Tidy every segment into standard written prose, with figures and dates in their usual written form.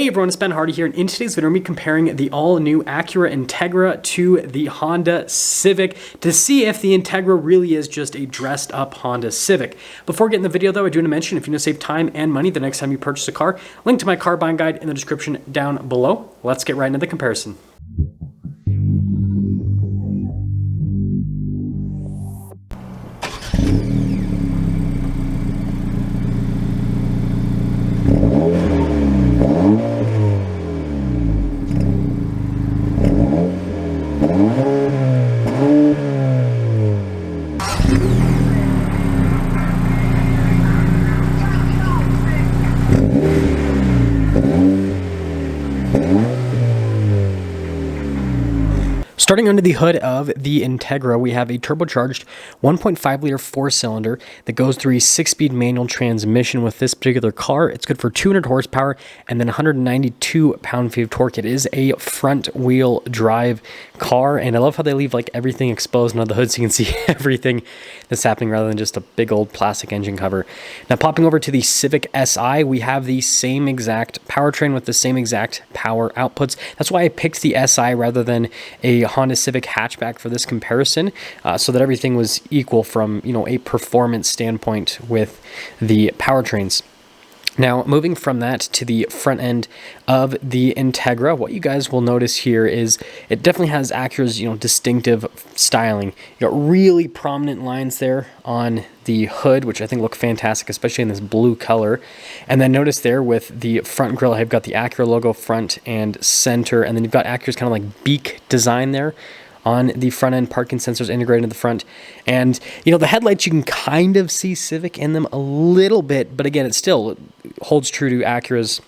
Hey everyone, it's Ben Hardy here, and in today's video, we're going to be comparing the all-new Acura Integra to the Honda Civic to see if the Integra really is just a dressed-up Honda Civic. Before getting the video, though, I do want to mention if you want to save time and money the next time you purchase a car, link to my car buying guide in the description down below. Let's get right into the comparison. Starting under the hood of the Integra, we have a turbocharged 1.5-liter four-cylinder that goes through a 6-speed manual transmission with this particular car. It's good for 200 horsepower and then 192 pound-feet of torque. It is a front-wheel drive car, and I love how they leave like everything exposed under the hood so you can see everything that's happening rather than just a big old plastic engine cover. Now, popping over to the Civic Si, we have the same exact powertrain with the same exact power outputs. That's why I picked the Si rather than a Honda Civic hatchback for this comparison, so that everything was equal from, a performance standpoint with the powertrains. Now, moving from that to the front end of the Integra, what you guys will notice here is it definitely has Acura's, distinctive styling. You got really prominent lines there on the hood, which I think look fantastic, especially in this blue color. And then notice there with the front grille, I've got the Acura logo front and center, and then you've got Acura's kind of like beak design there on the front end, parking sensors integrated in the front. And, the headlights, you can kind of see Civic in them a little bit, but again, it still holds true to Acura's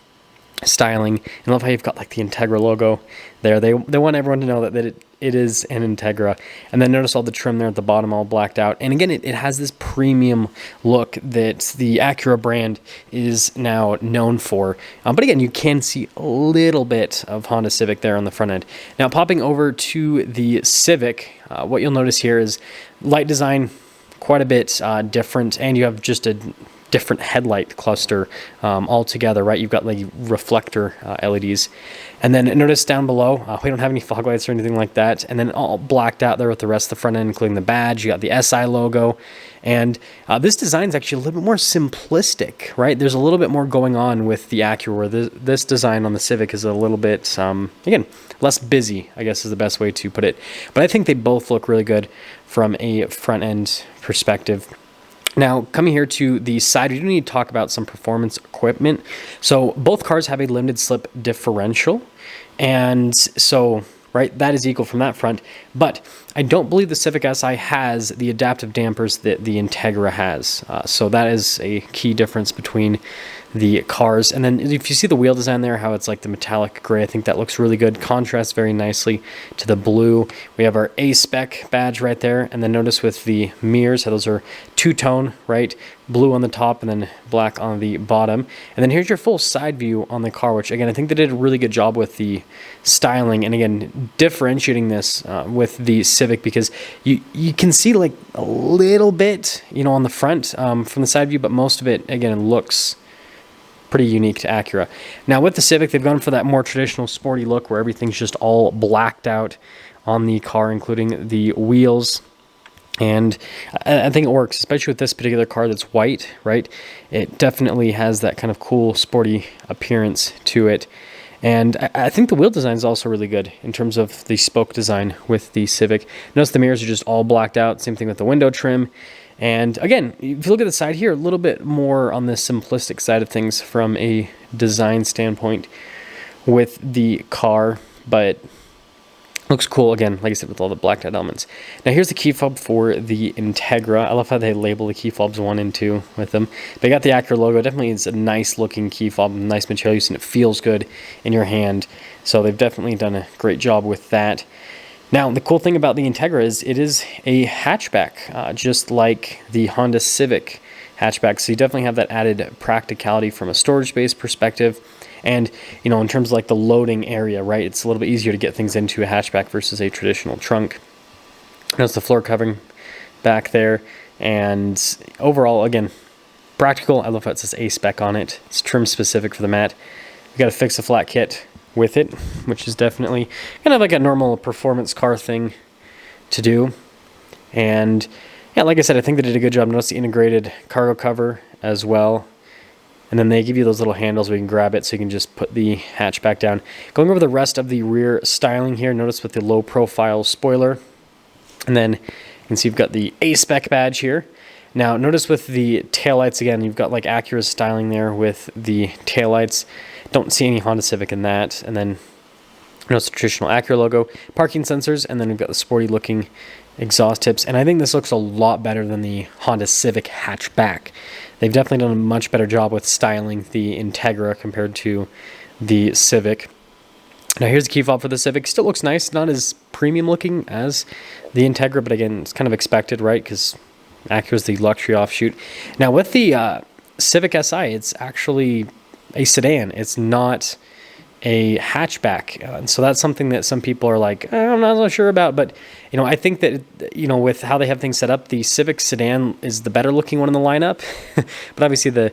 styling. And I love how you've got like the Integra logo there. They want everyone to know that it is an Integra. And then notice all the trim there at the bottom all blacked out. And again, it has this premium look that the Acura brand is now known for. But again, you can see a little bit of Honda Civic there on the front end. Now, popping over to the Civic, what you'll notice here is light design quite a bit different, and you have just a different headlight cluster altogether, right? You've got like reflector LEDs. And then notice down below, we don't have any fog lights or anything like that. And then all blacked out there with the rest of the front end, including the badge. You got the SI logo. And this design is actually a little bit more simplistic, right? There's a little bit more going on with the Acura, where this design on the Civic is a little bit, again, less busy, I guess is the best way to put it. But I think they both look really good from a front end perspective. Now, coming here to the side, we do need to talk about some performance equipment. So both cars have a limited slip differential, and so, right, that is equal from that front. But I don't believe the Civic Si has the adaptive dampers that the Integra has. So that is a key difference between the cars. And then if you see the wheel design there, how it's like the metallic gray, I think that looks really good. Contrasts very nicely to the blue. We have our A-Spec badge right there. And then notice with the mirrors, how those are two-tone, right? Blue on the top and then black on the bottom. And then here's your full side view on the car, which again, I think they did a really good job with the styling. And again, differentiating this with the Civic, because you can see like a little bit, on the front from the side view, but most of it, again, it looks pretty unique to Acura. Now with the Civic, they've gone for that more traditional sporty look where everything's just all blacked out on the car, including the wheels. And I think it works, especially with this particular car that's white, right? It definitely has that kind of cool sporty appearance to it. And I think the wheel design is also really good in terms of the spoke design with the Civic. Notice the mirrors are just all blacked out. Same thing with the window trim. And again, if you look at the side here, a little bit more on the simplistic side of things from a design standpoint with the car, but looks cool, again, like I said, with all the blacked out elements. Now here's the key fob for the Integra. I love how they label the key fobs 1 and 2 with them. They got the Acura logo. Definitely is a nice looking key fob, nice material use, and it feels good in your hand. So they've definitely done a great job with that. Now, the cool thing about the Integra is it is a hatchback, just like the Honda Civic hatchback. So you definitely have that added practicality from a storage space perspective. And, in terms of like the loading area, right, it's a little bit easier to get things into a hatchback versus a traditional trunk. Notice the floor covering back there. And overall, again, practical. I love how it says A-Spec on it. It's trim specific for the matte. You got to fix a flat kit with it, which is definitely kind of like a normal performance car thing to do. And yeah, like I said, I think they did a good job. Notice the integrated cargo cover as well. And then they give you those little handles where you can grab it so you can just put the hatch back down. Going over the rest of the rear styling here, notice with the low profile spoiler. And then you can see you've got the A-Spec badge here. Now notice with the taillights again, you've got like Acura styling there with the taillights. Don't see any Honda Civic in that. And then notice the traditional Acura logo, parking sensors, and then we've got the sporty looking exhaust tips. And I think this looks a lot better than the Honda Civic hatchback. They've definitely done a much better job with styling the Integra compared to the Civic. Now here's the key fob for the Civic. Still looks nice, not as premium looking as the Integra, but again, it's kind of expected, right? Because Acura's the luxury offshoot. Now with the Civic Si, it's actually a sedan. It's not a hatchback, and so that's something that some people are like, I'm not so sure about. But you know, I think that with how they have things set up, the Civic sedan is the better looking one in the lineup. But obviously the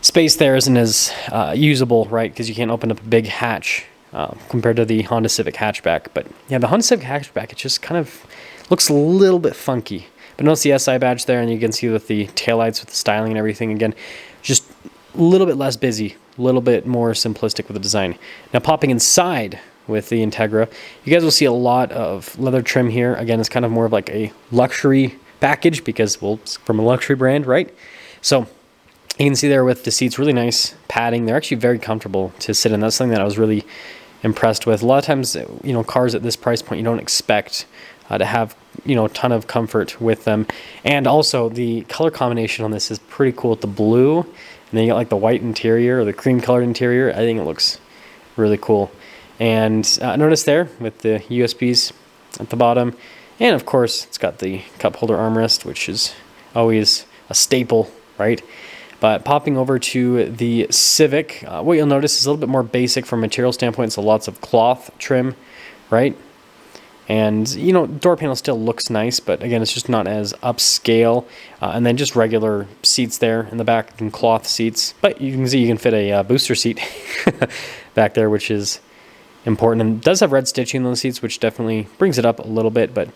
space there isn't as usable, right? Because you can't open up a big hatch compared to the Honda Civic hatchback. But yeah, the Honda Civic hatchback, it just kind of looks a little bit funky. But notice the SI badge there, and you can see with the taillights, with the styling and everything, again, just a little bit less busy, a little bit more simplistic with the design. Now popping inside with the Integra, you guys will see a lot of leather trim here. Again, it's kind of more of like a luxury package because, well, it's from a luxury brand, right? So you can see there with the seats, really nice padding. They're actually very comfortable to sit in. That's something that I was really impressed with. A lot of times, cars at this price point, you don't expect to have, a ton of comfort with them. And also the color combination on this is pretty cool with the blue. And then you got like the white interior or the cream colored interior. I think it looks really cool. And notice there with the USBs at the bottom. And of course, it's got the cup holder armrest, which is always a staple, right? But popping over to the Civic, what you'll notice is a little bit more basic from a material standpoint. So lots of cloth trim, right? And, door panel still looks nice, but again, it's just not as upscale. And then just regular seats there in the back and cloth seats. But you can see you can fit a booster seat back there, which is important. And it does have red stitching on the seats, which definitely brings it up a little bit. But,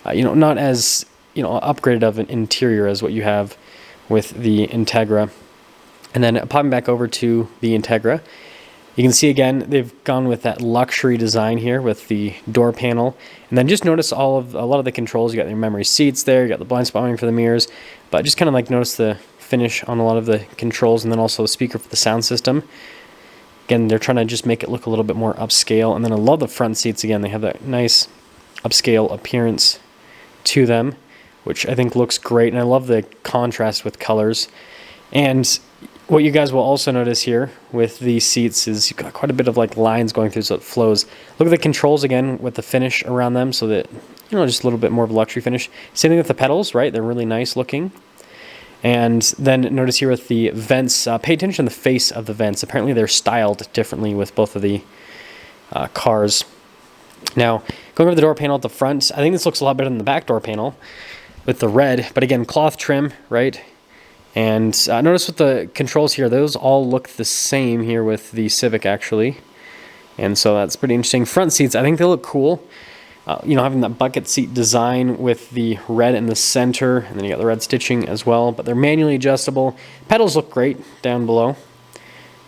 not as, upgraded of an interior as what you have with the Integra. And then popping back over to the Integra, you can see again, they've gone with that luxury design here with the door panel. And then just notice a lot of the controls. You got your memory seats there, you got the blind spot warning for the mirrors, but just kind of like notice the finish on a lot of the controls, and then also the speaker for the sound system. Again, they're trying to just make it look a little bit more upscale. And then I love the front seats again. They have that nice upscale appearance to them, which I think looks great. And I love the contrast with colors. And what you guys will also notice here with these seats is you've got quite a bit of like lines going through so it flows. Look at the controls again with the finish around them so that, just a little bit more of a luxury finish. Same thing with the pedals, right? They're really nice looking. And then notice here with the vents, pay attention to the face of the vents. Apparently they're styled differently with both of the cars. Now, going over the door panel at the front, I think this looks a lot better than the back door panel with the red, but again, cloth trim, right? And notice with the controls here, those all look the same here with the Civic actually. And so that's pretty interesting. Front seats, I think they look cool. Having that bucket seat design with the red in the center, and then you got the red stitching as well, but they're manually adjustable. Pedals look great down below. And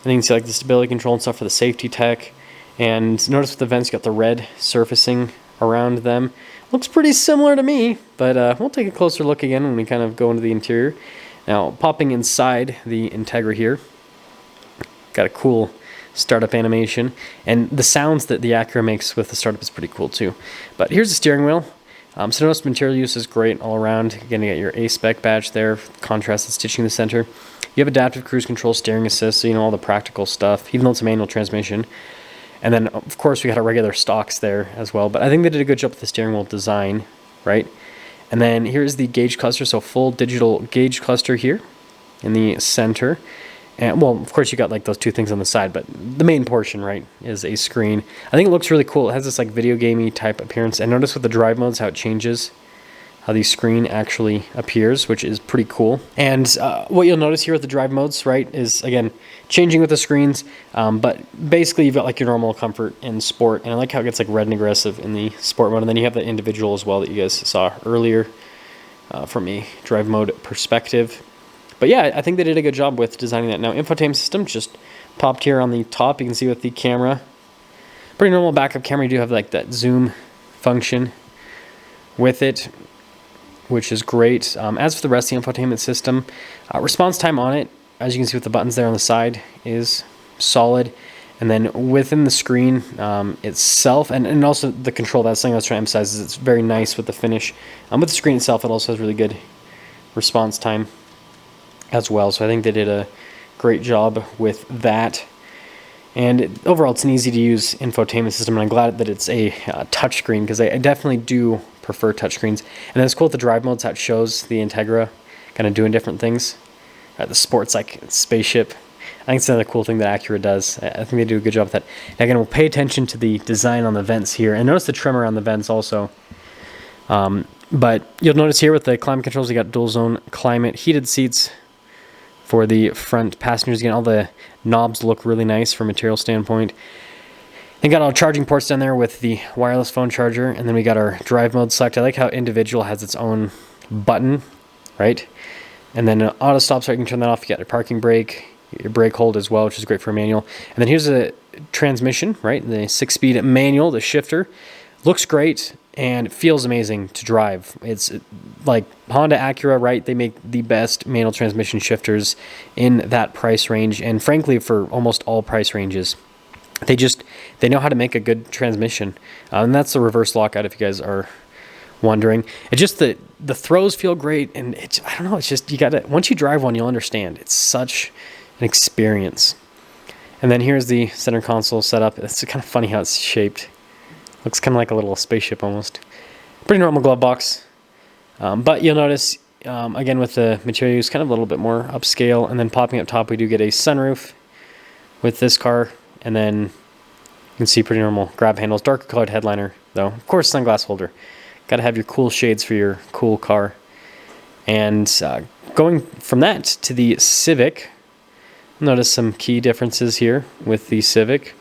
then you can see like the stability control and stuff for the safety tech. And notice with the vents, you got the red surfacing around them. Looks pretty similar to me, but we'll take a closer look again when we kind of go into the interior. Now, popping inside the Integra here, got a cool startup animation, and the sounds that the Acura makes with the startup is pretty cool too. But here's the steering wheel. So notice material use is great all around. Again, you get your A-Spec badge there, contrasted stitching in the center. You have adaptive cruise control, steering assist, so all the practical stuff, even though it's a manual transmission. And then, of course, we got our regular stocks there as well. But I think they did a good job with the steering wheel design, right? And then here's the gauge cluster, so full digital gauge cluster here in the center. And well, of course you got like those two things on the side, but the main portion, right, is a screen. I think it looks really cool. It has this like video gamey type appearance. And notice with the drive modes how it changes how the screen actually appears, which is pretty cool. And what you'll notice here with the drive modes, right, is again changing with the screens, but basically you've got like your normal comfort and sport, and I like how it gets like red and aggressive in the sport mode, and then you have the individual as well that you guys saw earlier from a drive mode perspective. But yeah, I think they did a good job with designing that. Now, infotainment system just popped here on the top. You can see with the camera, pretty normal backup camera. You do have like that zoom function with it, which is great. As for the rest of the infotainment system, response time on it, as you can see with the buttons there on the side, is solid. And then within the screen itself, and also the control, that's something I was trying to emphasize, is it's very nice with the finish. With the screen itself, it also has really good response time as well. So I think they did a great job with that. And overall, it's an easy to use infotainment system, and I'm glad that it's a touchscreen, because I definitely do prefer touchscreens. And then it's cool with the drive modes, how it shows the Integra kind of doing different things. The sport's like spaceship. I think it's another cool thing that Acura does. I think they do a good job with that. And again, we'll pay attention to the design on the vents here, and notice the trim around the vents also. But you'll notice here with the climate controls, you got dual zone climate, heated seats for the front passengers. Again, all the knobs look really nice from a material standpoint. They got all charging ports down there with the wireless phone charger, and then we got our drive mode select. I like how individual has its own button, right? And then auto stop, so you can turn that off. You got your parking brake, your brake hold as well, which is great for a manual. And then here's a transmission, right? The 6-speed manual, the shifter. Looks great and feels amazing to drive. It's like Honda, Acura, right? They make the best manual transmission shifters in that price range, and frankly, for almost all price ranges. They know how to make a good transmission. And that's the reverse lockout, if you guys are wondering. It's just the throws feel great, and I don't know, it's just, you gotta, once you drive one, you'll understand. It's such an experience. And then here's the center console setup. It's kind of funny how it's shaped. Looks kind of like a little spaceship almost. Pretty normal glove box. But you'll notice, again, with the material use, kind of a little bit more upscale. And then popping up top, we do get a sunroof with this car. And then you can see pretty normal grab handles. Darker colored headliner, though. Of course, sunglass holder. Got to have your cool shades for your cool car. And going from that to the Civic, notice some key differences here with the Civic.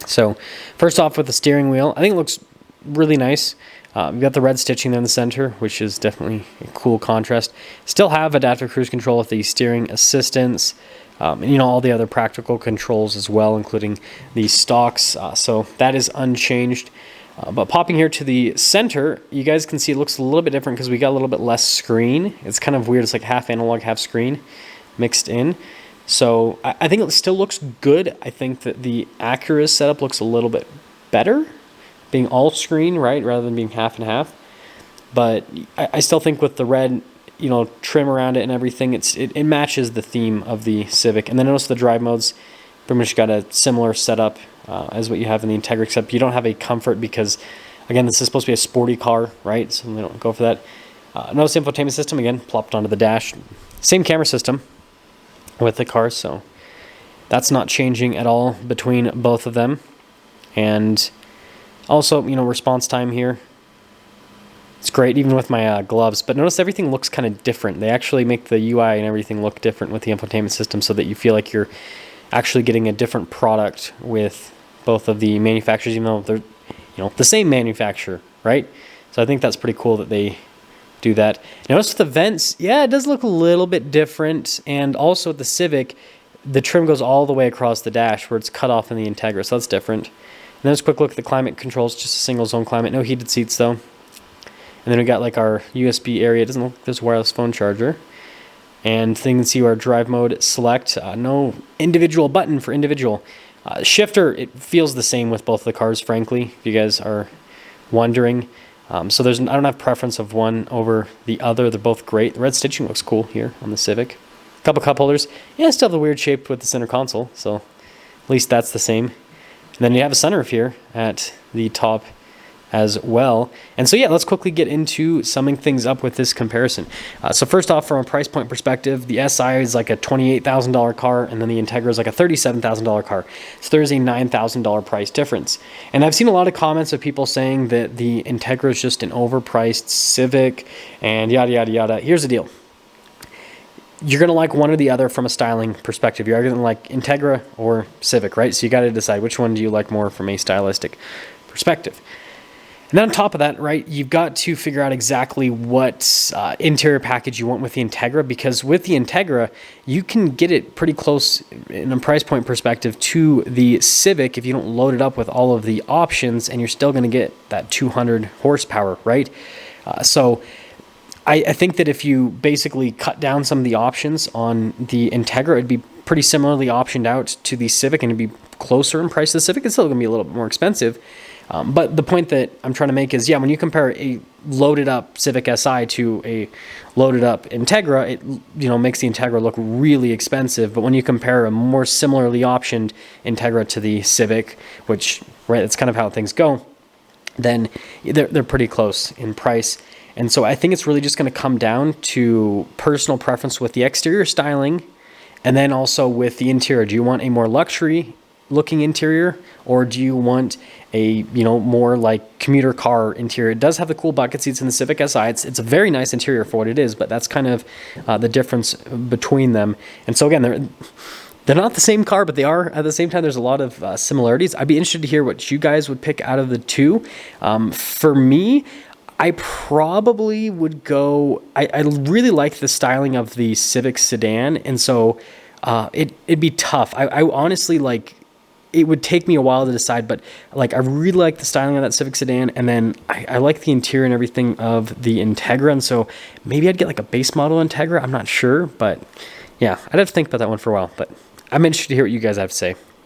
So first off, with the steering wheel, I think it looks really nice. We've got the red stitching there in the center, which is definitely a cool contrast. Still have adaptive cruise control with the steering assistance, and you know, all the other practical controls as well, including the stalks. So that is unchanged. But popping here to the center, you guys can see it looks a little bit different because we got a little bit less screen. It's kind of weird. It's like half analog, half screen mixed in. So I think it still looks good. I think that the Acura setup looks a little bit better, being all screen, right, rather than being half and half. But I still think with the red, you know, trim around it and everything, it matches the theme of the Civic. And then notice the drive modes pretty much got a similar setup as what you have in the Integra, except you don't have a comfort because, again, this is supposed to be a sporty car, right? So we don't go for that. Notice the infotainment system, again, plopped onto the dash. Same camera system with the car, so that's not changing at all between both of them. And also, you know, response time here, it's great even with my gloves. But notice everything looks kind of different. They actually make the UI and everything look different with the infotainment system, so that you feel like you're actually getting a different product with both of the manufacturers, even though they're, you know, the same manufacturer, right? So I think that's pretty cool that they do that. Notice with the vents, yeah, it does look a little bit different. And also with the Civic, the trim goes all the way across the dash where it's cut off in the Integra, so that's different. And then just a quick look at the climate controls, just a single zone climate, no heated seats though. And then we got like our USB area. It doesn't look like there's a wireless phone charger. And then you can see our drive mode select, no individual button for individual. Shifter, it feels the same with both of the cars, frankly, if you guys are wondering. So I don't have preference of one over the other. They're both great. The red stitching looks cool here on the Civic. A couple cup holders. Yeah, still have the weird shape with the center console, so at least that's the same. And then you have a sunroof here at the top as well. And so yeah, let's quickly get into summing things up with this comparison. So first off, from a price point perspective, the SI is like a $28,000 car, and then the Integra is like a $37,000 car. So there's a $9,000 price difference. And I've seen a lot of comments of people saying that the Integra is just an overpriced Civic and yada, yada, yada. Here's the deal. You're going to like one or the other from a styling perspective. You're either going to like Integra or Civic, right? So you got to decide which one do you like more from a stylistic perspective. And then on top of that, right, you've got to figure out exactly what interior package you want with the Integra, because with the Integra, you can get it pretty close in a price point perspective to the Civic if you don't load it up with all of the options, and you're still going to get that 200 horsepower, right? So I think that if you basically cut down some of the options on the Integra, it'd be pretty similarly optioned out to the Civic, and it'd be closer in price to the Civic. It's still going to be a little bit more expensive. But the point that I'm trying to make is, yeah, when you compare a loaded up Civic Si to a loaded up Integra, it makes the Integra look really expensive. But when you compare a more similarly optioned Integra to the Civic, which, right, that's kind of how things go, then they're pretty close in price. And so I think it's really just going to come down to personal preference with the exterior styling, and then also with the interior. Do you want a more luxury looking interior, or do you want a more like commuter car interior? It does have the cool bucket seats in the Civic Si. It's a very nice interior for what it is, but that's kind of the difference between them. And so again, they're not the same car, but they are at the same time. There's a lot of similarities. I'd be interested to hear what you guys would pick out of the two. For me, I probably would go, I really like the styling of the Civic sedan, and so it'd be tough. I honestly, like, it would take me a while to decide, but like, I really like the styling of that Civic sedan, and then I like the interior and everything of the Integra, and so maybe I'd get like a base model Integra. I'm not sure, but yeah, I'd have to think about that one for a while, but I'm interested to hear what you guys have to say.